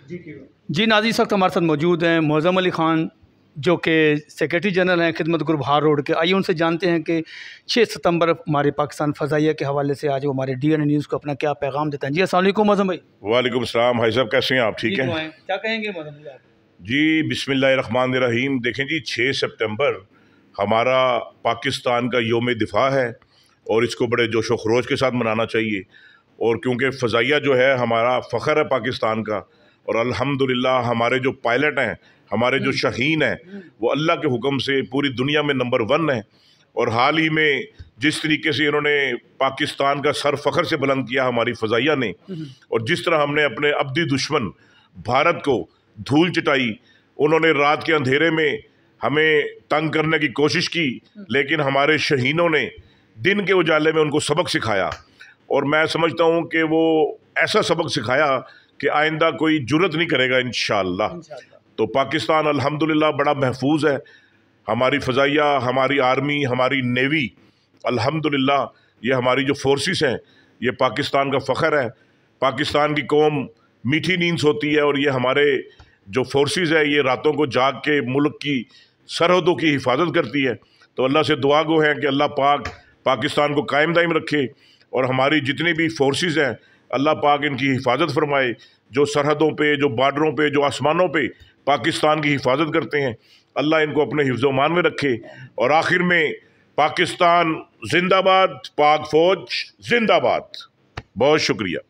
जी नाज़रीन, इस वक्त हमारे साथ मौजूद हैं मुअज़्ज़म अली ख़ान, जो कि सेक्रेटरी जनरल हैं खिदमत ग्रुप हार रोड के। आइए उनसे जानते हैं कि 6 सितंबर हमारे पाकिस्तान फ़ज़ाइया के हवाले से आज वो हमारे DN न्यूज़ को अपना क्या पैगाम देते हैं। जी अस्सलाम वालेकुम मुअज़्ज़म भाई। वालेकुम सलाम भाई साहब, कैसे हैं आप? ठीक हैं? क्या कहेंगे मुअज़्ज़म भाई? जी बिस्मिल्लाहिर्रहमानिर्रहीम। देखें जी, 6 सितंबर हमारा पाकिस्तान का योम दिफा है और इसको बड़े जोशो खरोश के साथ मनाना चाहिए। और क्योंकि फ़ज़ाइया जो है हमारा फ़ख्र है पाकिस्तान का, और अल्हम्दुलिल्लाह हमारे जो पायलट हैं, हमारे जो शहीन हैं, वो अल्लाह के हुक्म से पूरी दुनिया में नंबर 1 है। और हाल ही में जिस तरीके से इन्होंने पाकिस्तान का सर फ़ख्र से बुलंद किया हमारी फ़ज़ाइया ने, और जिस तरह हमने अपने अब्दी दुश्मन भारत को धूल चटाई, उन्होंने रात के अंधेरे में हमें तंग करने की कोशिश की, लेकिन हमारे शहीनों ने दिन के उजाले में उनको सबक सिखाया। और मैं समझता हूँ कि वो ऐसा सबक सिखाया कि आइंदा कोई जुर्रत नहीं करेगा इंशाअल्लाह। तो पाकिस्तान अल्हम्दुलिल्लाह बड़ा महफूज है। हमारी फ़ज़ाइया, हमारी आर्मी, हमारी नेवी, अल्हम्दुलिल्लाह ये हमारी जो फोर्सेस हैं, ये पाकिस्तान का फ़ख्र है। पाकिस्तान की कौम मीठी नींद सोती है, और ये हमारे जो फोर्सेस है ये रातों को जाग के मुल्क की सरहदों की हिफाजत करती है। तो अल्लाह से दुआ गो है कि अल्लाह पाक पाकिस्तान को कायम दायम रखे, और हमारी जितनी भी फोर्सेस हैं अल्लाह पाक इनकी हिफाजत फरमाए, जो सरहदों पे, जो बॉर्डरों पे, जो आसमानों पे पाकिस्तान की हिफाजत करते हैं। अल्लाह इनको अपने हिफ्ज़-ओ-मान में रखे। और आखिर में पाकिस्तान जिंदाबाद, पाक फ़ौज जिंदाबाद। बहुत शुक्रिया।